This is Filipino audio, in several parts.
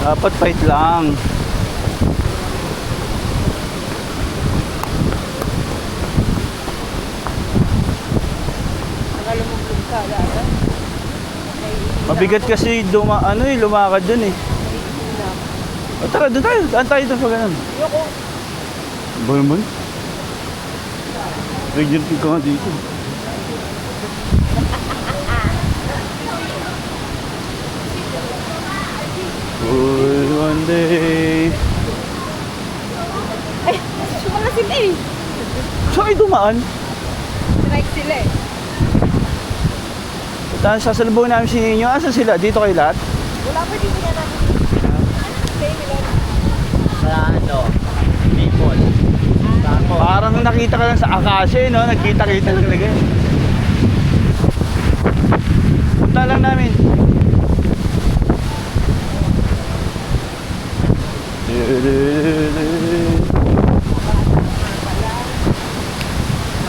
Dapat fight lang. Nakalumugtong ka, lahat. Mabigat kasi lumakad dun eh. O tara, doon tayo. Daan tayo doon pag ganun. Ayoko. Ba naman? Regular ka nga dito. One day. Ay, sumala sila eh. Saan kayo dumaan? Strike sila eh. Tapos sasalubong namin si Ninyo. Asan sila? Dito kayo lahat? Wala pa dito na namin. Same lang. Sa ano, people. Tapos, Parang nakita ka lang sa Akashe, no? Nagkita-kita lang talaga. Punta lang namin.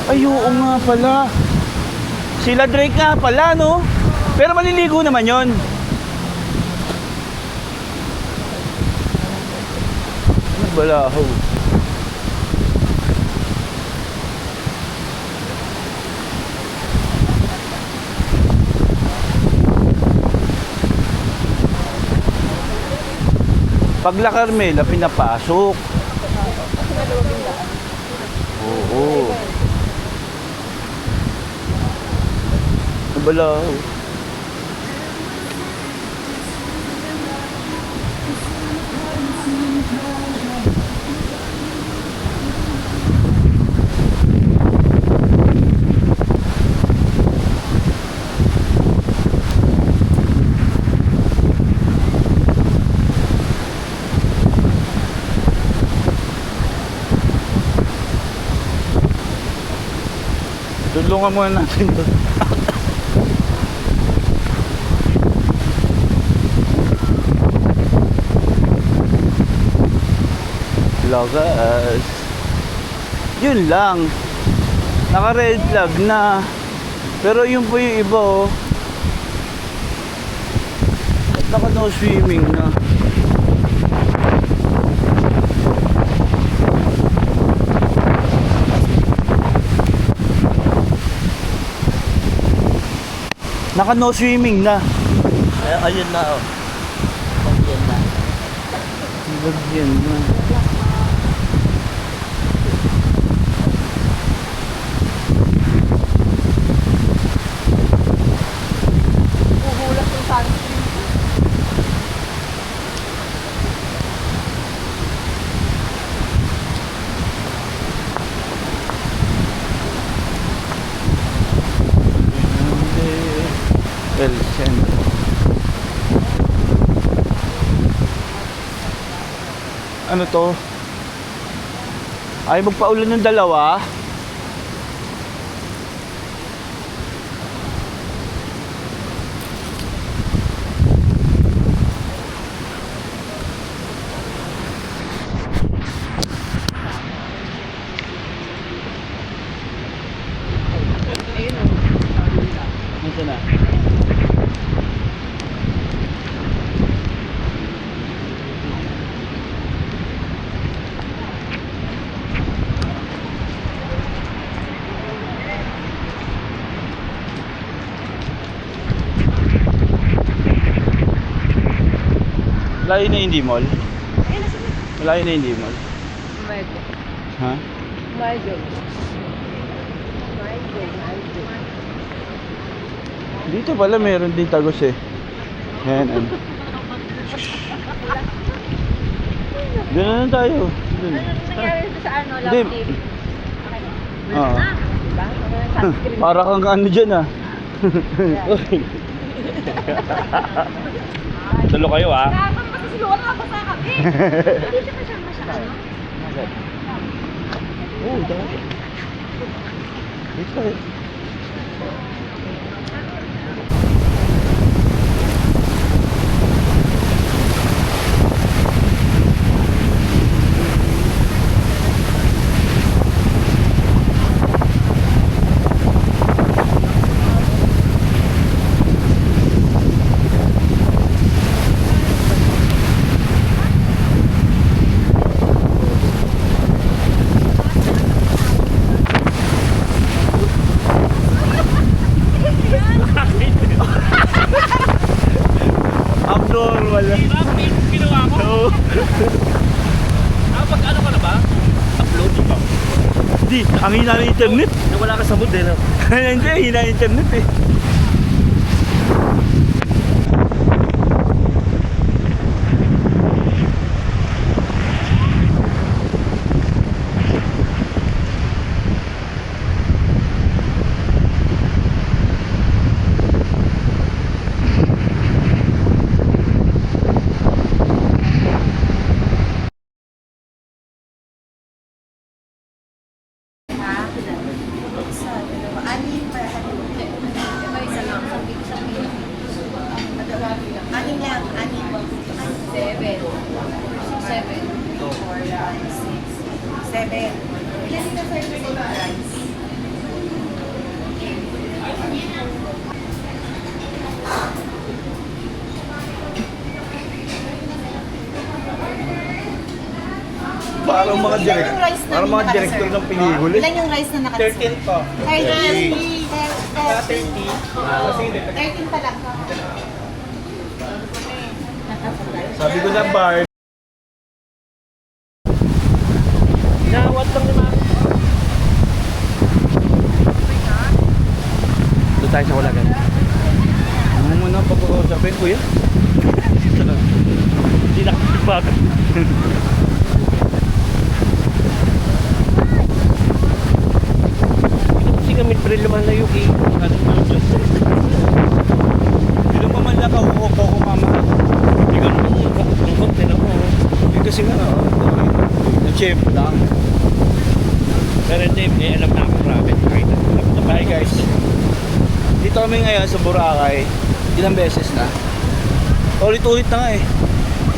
Ay, oo nga pala. Sila Drake nga pala, no? Pero maliligo naman yon. Balaho. Pag La Carmela, pinapasok. Oo. Balaho. Tulungan muna natin to. Lagas. Yun lang. Naka-red flag na. Pero yun po yung iba, oh. At naka-no swimming na. Naka-no swimming na. ayun na oh. Ayun na. Bagyan na. Huhulas yung sunscreen. El Centro. Ano to? Ay, magpaulan ng dalawa. Ayun o. Ito na. Malayo na hindi mall? Ayun na sila. Malayo na hindi mall? Medyo. Ha? Medyo. Dito pala meron din tagos eh. Yan, ano. Doon na lang tayo. Doon. Ano nangyari dito sa ano? Hindi. Love team? Oo. Diba? Sunscreen. Para kang ano dyan ah. Tulo kayo ah. Nakakang masisiluan nga basa kami. Dito ka siya masyado. Oo, dami. Dito tayo. wala. Ginawa ko. Oo. Pag ano ka na ba? Upload pa. Hindi, ang hina ng internet. Nawala ka sa mood eh. No? Hindi, hina ng internet eh. Anim lang, anim. 7. 7. 7. Ilan dito sa rice? Parang mga direct. Parang mga director ng pelikula. Ilan yung rice na nakareserve? 13 po. 13. 13 30. pa lang. Sabi ko na bar. Nawat lang ni Mami. Doon tayo sa Walagan. Ano mo na pag-uusapin, kuya? Hindi nakakipag. Kasi kami pre naman na yung ano na dyan. Ilan pa man lang ako mama. Hindi ka naman yung konti na mo. Eh, kasi nga, na-chef lang. Pero hindi, alam na akong rabbit. Kahit alam na Hi guys. Dito kami ngayon sa Boracay. Ilang beses na. Ulit-ulit na nga eh.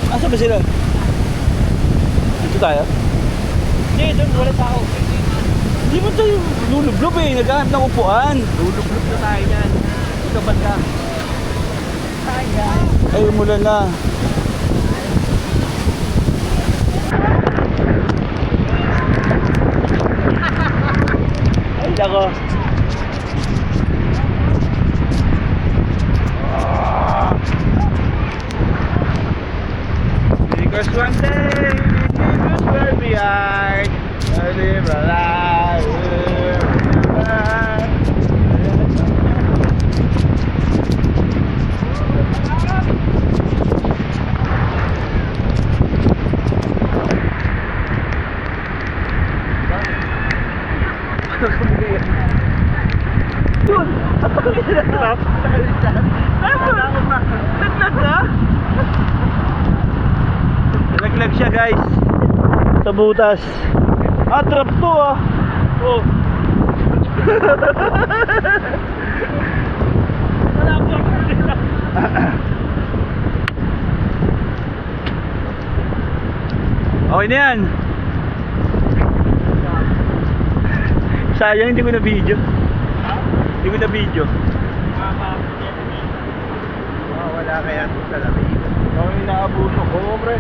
Asa ba sila? Dito tayo? Hindi, doon wala tao. Hindi mo tayo lulublob eh. Naghahanap ng upuan. Lulublog na tayo yan. Ikaw ba't ka? Ay, umulan na. Ay, nako. Because one day we will where we are. I live a life. Yun! Ang hirap! Naglag na! Nalaglag siya guys sa butas. Trap to ah. Oh. Okay na yan. Sayang hindi ko na video. Hindi ko na video. Wala kaya ito sa lamig. Ako yung naabuso ko, pre.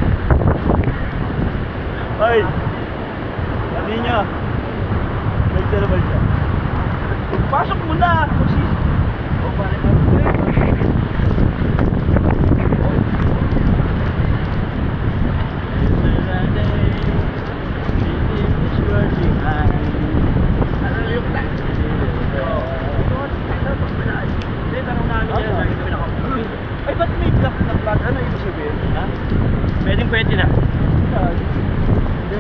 Ay! Ano niya? Balik siya na balik siya. Pasok mo na! O, balik mo. Ay, ba't may black na flag? Ano ibig sabihin? Ha? Pwede na. Hindi.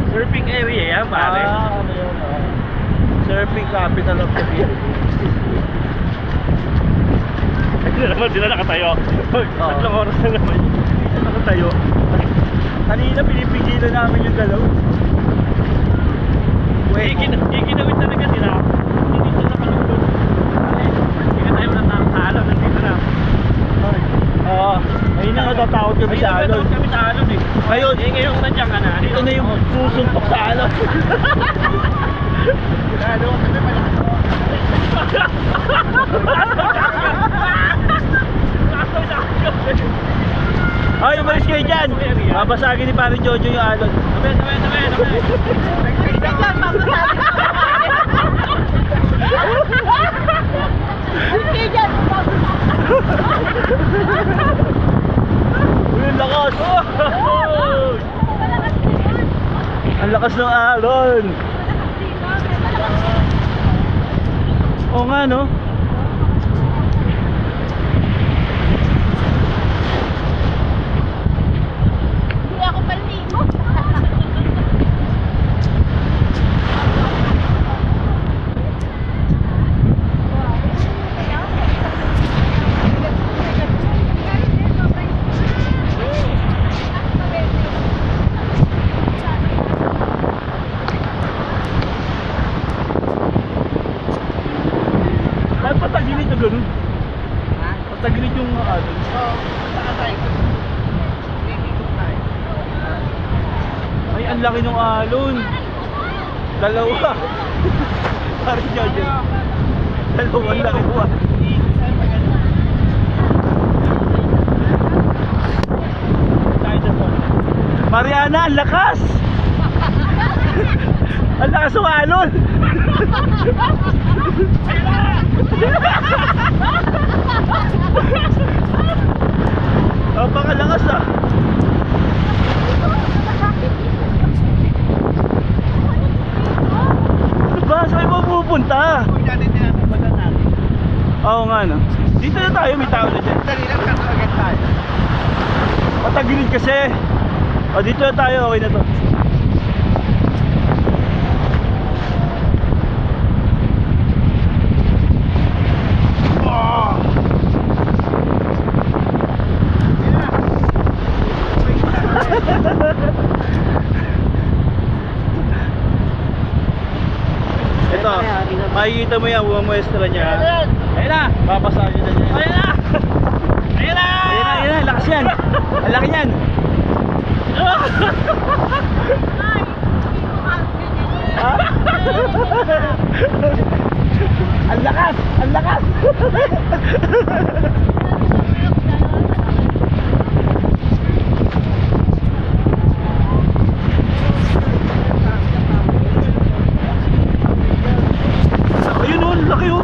Surfing area yan, pare. Ano yun? Surfing capital of the Philippines. Hindi na naman, di na nakatayo. Tatlong oras na naman. Dito nakatayo. Kanina pinipigilan namin yung dalaw. Ikinawin talaga sila. Hindi sila nakalugod. Hindi ka tayo natalo. Nandito na. Oo. Ngayon na natatakot kami sa alon. Natatakot kami sa alon eh. Ngayon, Ngayong nandiyan ka na. ito na yung susuntok sa alon. Ano? Kami malakas ako. Ay, umalis kayo dyan! Babasagin ni Pare Jojo yung alon. Tabi. Sige dyan, Uy, ang lakas! Malakas din yun. Ang lakas ng alon! Malakas dito. Malakas. Oo nga, no? Hindi ako palligo. Bakit patagilid na ganun? Patagilid yung alon. Ay, ang laki ng alon. Dalawa. Parang dyan. Dalawang laki ko. Mariana, ang lakas! Ang lakas ng alon! Napakalakas ah! Ano ba? Saan mo pupunta? Oo nga no. Dito na tayo, may tao na dyan. Patagilid kasi. O dito na tayo, okay na to. Oh! Ito, makikita mo yan, bumamuestra niya. Ayun na! Papasahin na niya. Ayun na! Ayun na! Ayun na, lakas yan! Ang laki yan! Ha? Ang lakas! Ang lakas! Ayun oh, laki oh!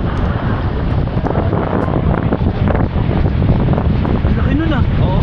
Laki nun ah! Oo.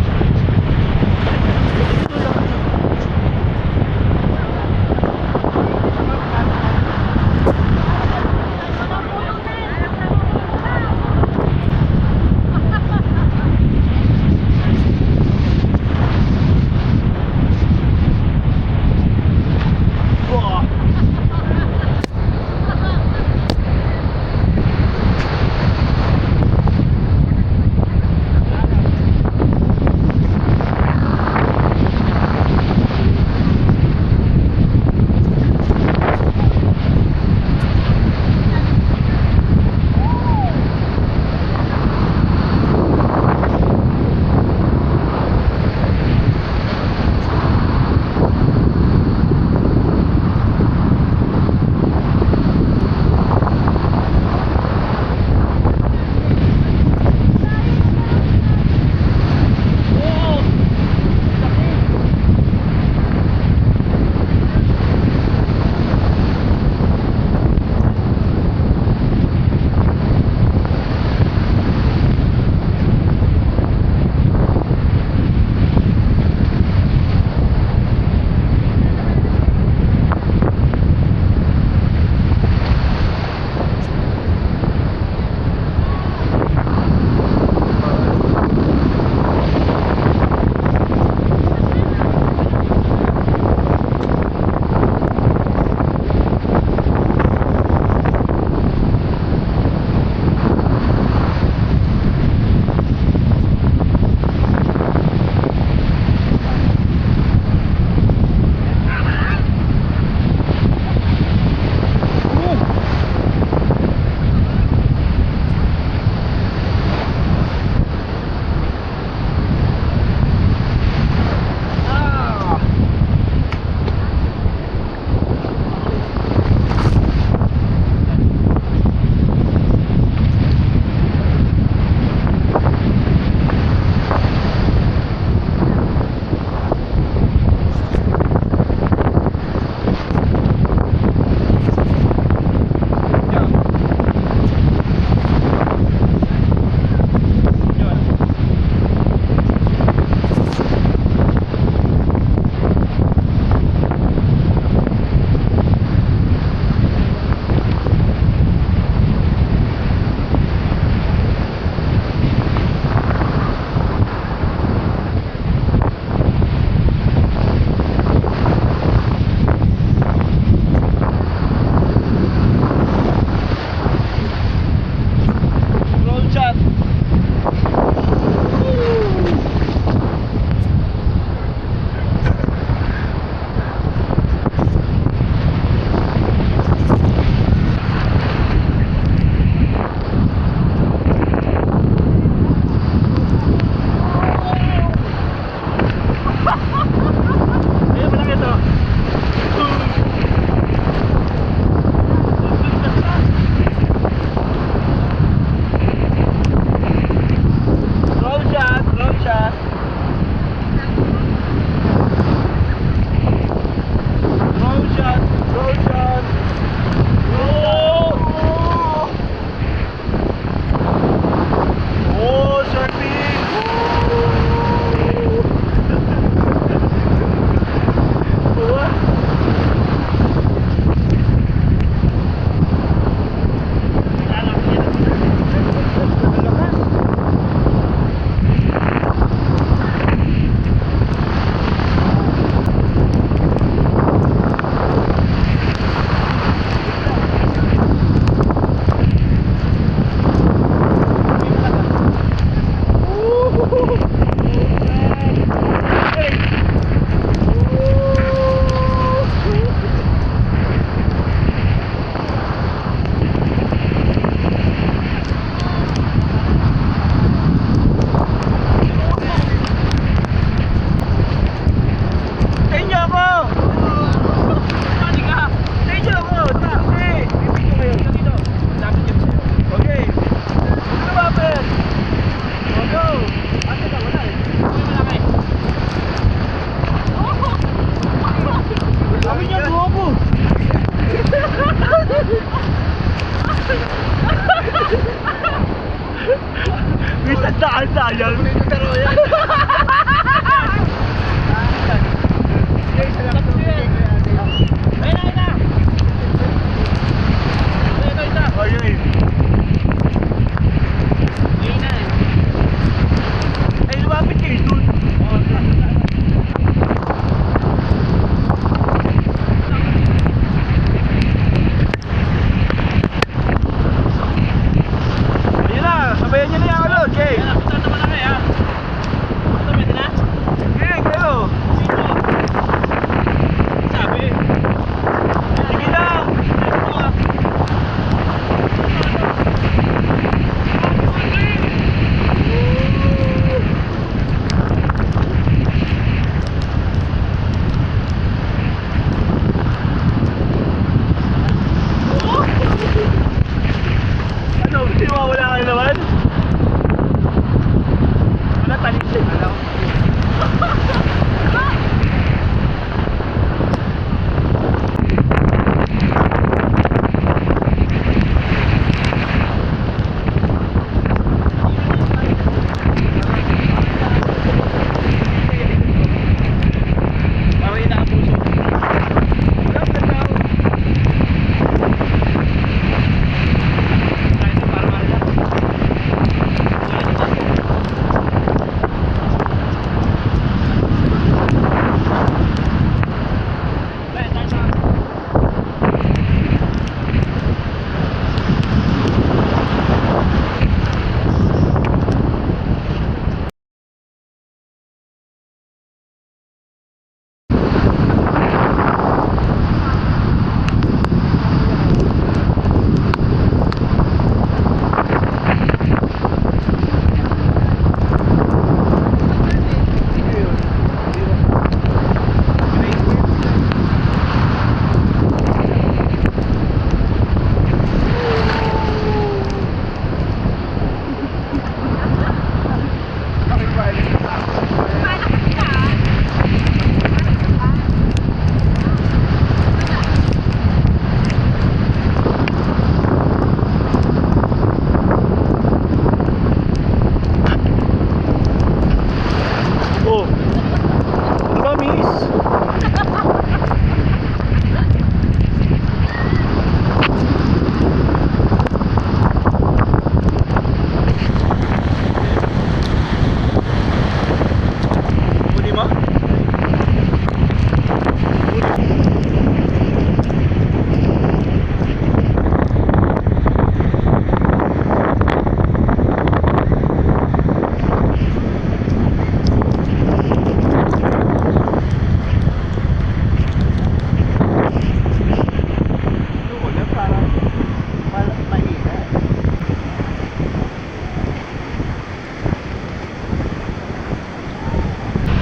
mo?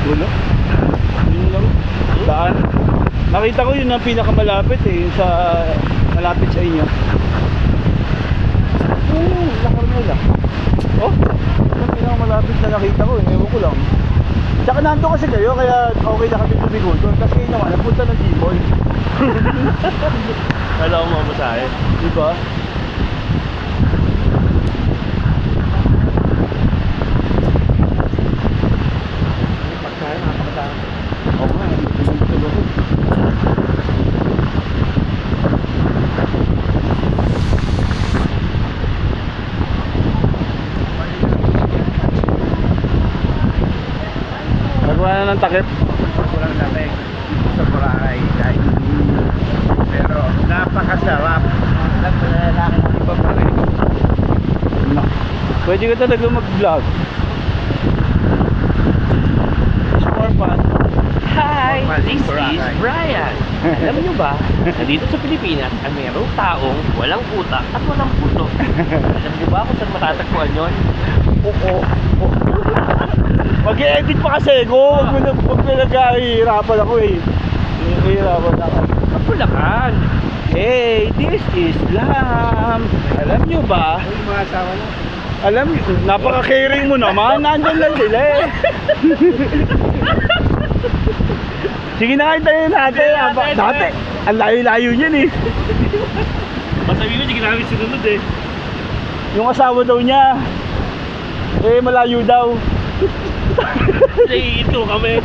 Wala. Yun lang. Daan. Nakita ko yun ang pinakamalapit eh, yung sa malapit sa inyo. Oo, Lacarmela. Oh, yung pinakamalapit na nakita ko, ewan ko lang. Tsaka nando kasi kayo, kaya okay na kami tumigo doon. Kasi kayo naman, nagpunta ng Gmall. Kala ko mamasahe. Diba? Pagkain, nakakamasahe. Oo nga, hindi ko tulog. Nagawa na ng takip. Walang lamig sa Boracay guys. Pero napakasarap. Alam mo na lalaki ng iba pa rin. No. Pwede ka talaga mag-vlog. It's more fun. Hi, Normal this is Boracay. Brian. Alam niyo ba, nandito sa Pilipinas ay mayroong taong walang puta at walang puso. Alam niyo ba kung saan matatagpuan yun? Oo. Mag-edit pa kasi ko. Huwag nag-ahihirapan ako eh. Nahihirapan ako. Sa Bulacan. Hey, this is Lam. Alam nyo ba? Yung mga asawa na. Alam nyo, napaka-caring mo naman. Nandun lang sila eh. Sige na kayo tayo natin. Dati, ang layo-layo niyan eh. Masabi mo, hindi namin sinunod eh. Yung asawa daw niya, eh malayo daw. Ito kami.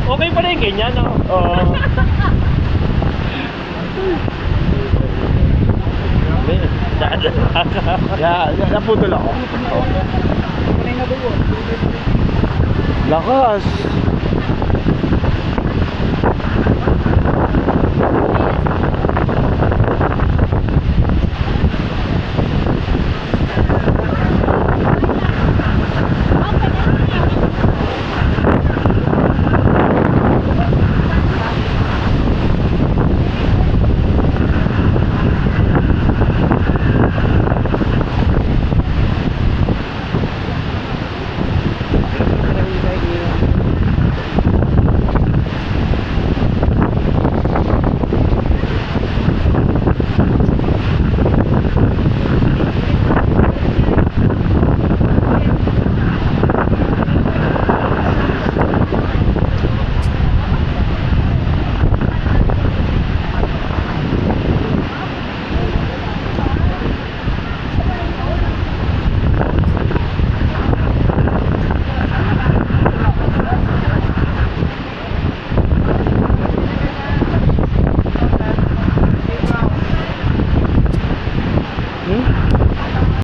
Okay pa rin ganyan, no? Oo. Naputol ako. Lakas.